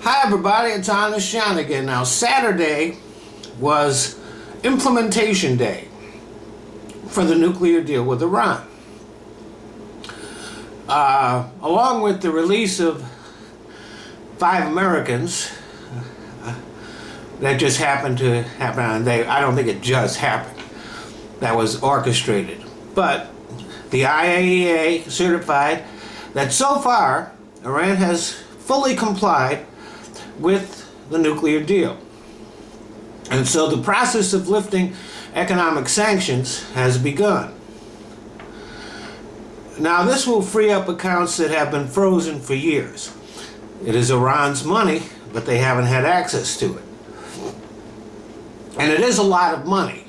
Hi everybody, it's Honest John again. Now Saturday was implementation day for the nuclear deal with Iran. Along with the release of 5 Americans, that just happened to happen on the day. I don't think it just happened. That was orchestrated. But the IAEA certified that so far Iran has fully complied with the nuclear deal. And so the process of lifting economic sanctions has begun. Now this will free up accounts that have been frozen for years. It is Iran's money, but they haven't had access to it. And it is a lot of money.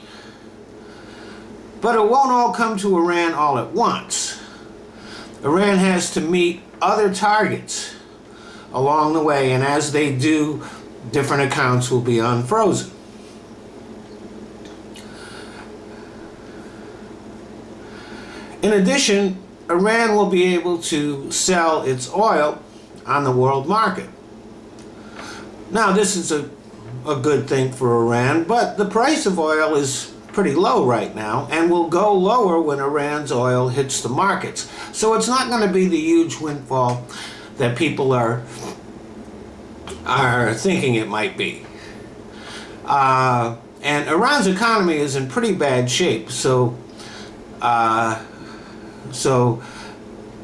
But it won't all come to Iran all at once. Iran has to meet other targets along the way, and as they do, different accounts will be unfrozen. In addition, Iran will be able to sell its oil on the world market. Now this is a good thing for Iran, but the price of oil is pretty low right now and will go lower when Iran's oil hits the markets. So it's not going to be the huge windfall that people are thinking it might be. And Iran's economy is in pretty bad shape, so a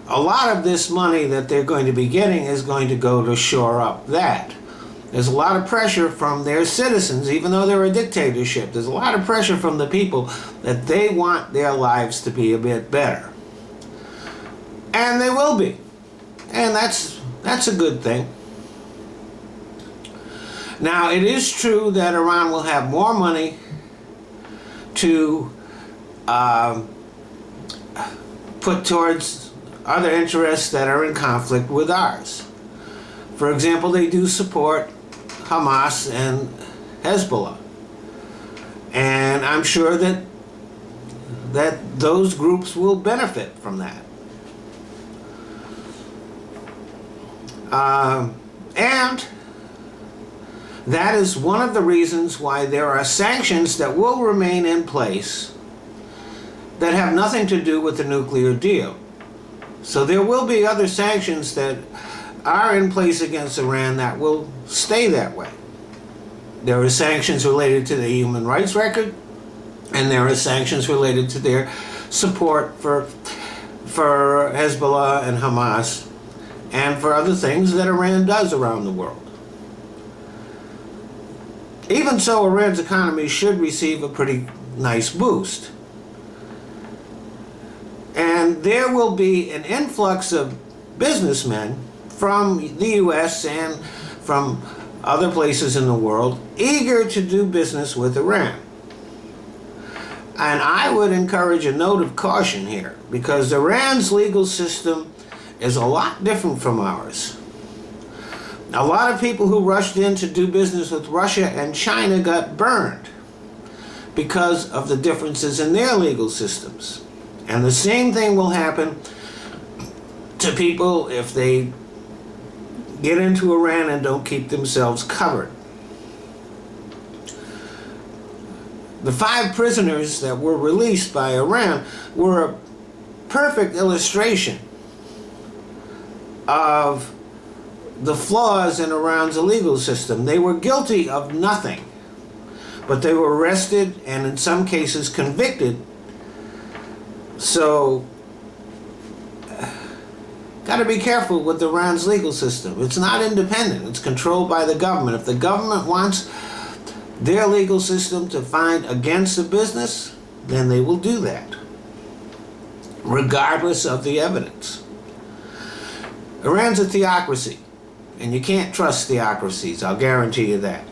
lot of this money that they're going to be getting is going to go to shore up that. There's a lot of pressure from their citizens, even though they're a dictatorship. There's a lot of pressure from the people that they want their lives to be a bit better. And they will be. And that's a good thing. Now, it is true that Iran will have more money to put towards other interests that are in conflict with ours. For example, they do support Hamas and Hezbollah. And I'm sure that those groups will benefit from that. And that is one of the reasons why there are sanctions that will remain in place that have nothing to do with the nuclear deal. So there will be other sanctions that are in place against Iran that will stay that way. There are sanctions related to the human rights record, and there are sanctions related to their support for Hezbollah and Hamas, and for other things that Iran does around the world. Even so, Iran's economy should receive a pretty nice boost. And there will be an influx of businessmen from the U.S. and from other places in the world eager to do business with Iran. And I would encourage a note of caution here, because Iran's legal system is a lot different from ours. A lot of people who rushed in to do business with Russia and China got burned because of the differences in their legal systems. And the same thing will happen to people if they get into Iran and don't keep themselves covered. The 5 prisoners that were released by Iran were a perfect illustration of the flaws in Iran's legal system. They were guilty of nothing, but they were arrested and in some cases convicted. So got to be careful with Iran's legal system. It's not independent. It's controlled by the government. If the government wants their legal system to find against a business, then they will do that, regardless of the evidence. Iran's a theocracy, and you can't trust theocracies. I'll guarantee you that.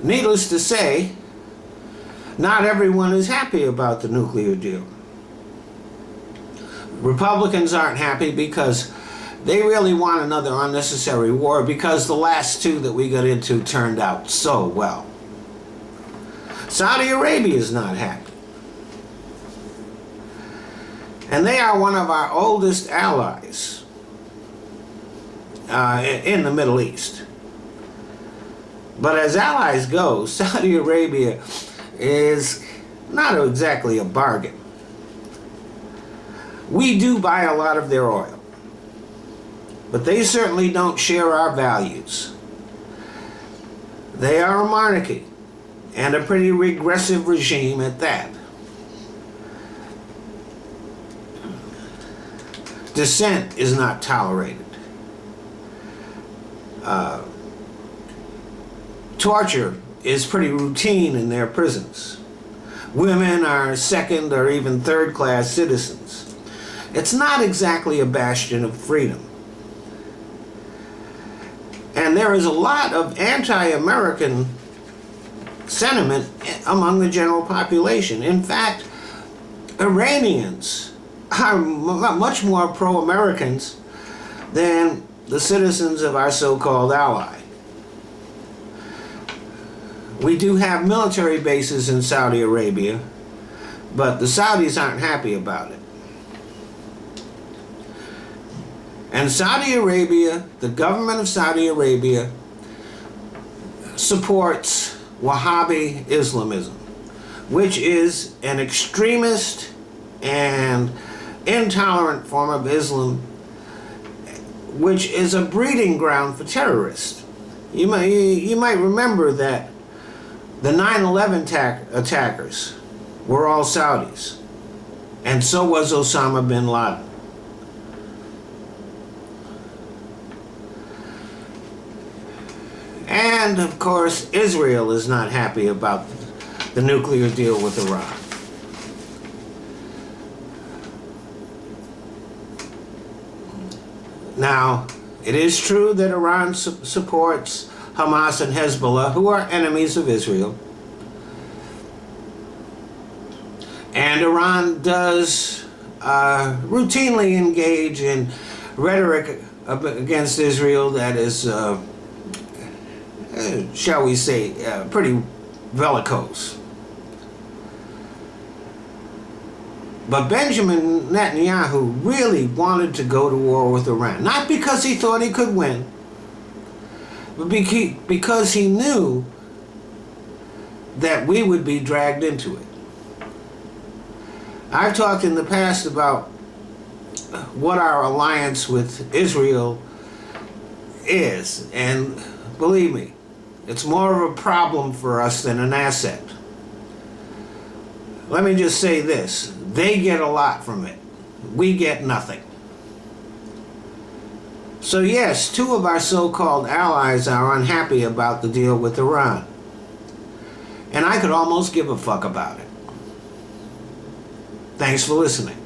Needless to say, not everyone is happy about the nuclear deal. Republicans aren't happy because they really want another unnecessary war, because the last 2 that we got into turned out so well. Saudi Arabia is not happy. And they are one of our oldest allies. in the Middle East. But as allies go, Saudi Arabia is not exactly a bargain. We do buy a lot of their oil, but they certainly don't share our values. They are a monarchy, and a pretty regressive regime at that. Dissent is not tolerated. Torture is pretty routine in their prisons. Women are second or even third class citizens. It's not exactly a bastion of freedom. And there is a lot of anti-American sentiment among the general population. In fact, Iranians are much more pro-Americans than the citizens of our so-called ally. We do have military bases in Saudi Arabia, but the Saudis aren't happy about it. And Saudi Arabia, the government of Saudi Arabia, supports Wahhabi Islamism, which is an extremist and intolerant form of Islam, which is a breeding ground for terrorists. You might remember that the 9/11 attackers were all Saudis, and so was Osama bin Laden. And of course, Israel is not happy about the nuclear deal with Iran. Now, it is true that Iran supports Hamas and Hezbollah, who are enemies of Israel. And Iran does routinely engage in rhetoric against Israel that is, shall we say, pretty bellicose. But Benjamin Netanyahu really wanted to go to war with Iran, not because he thought he could win, but because he knew that we would be dragged into it. I've talked in the past about what our alliance with Israel is, and believe me, it's more of a problem for us than an asset. Let me just say this. They get a lot from it. We get nothing. So yes, two of our so-called allies are unhappy about the deal with Iran. And I could almost give a fuck about it. Thanks for listening.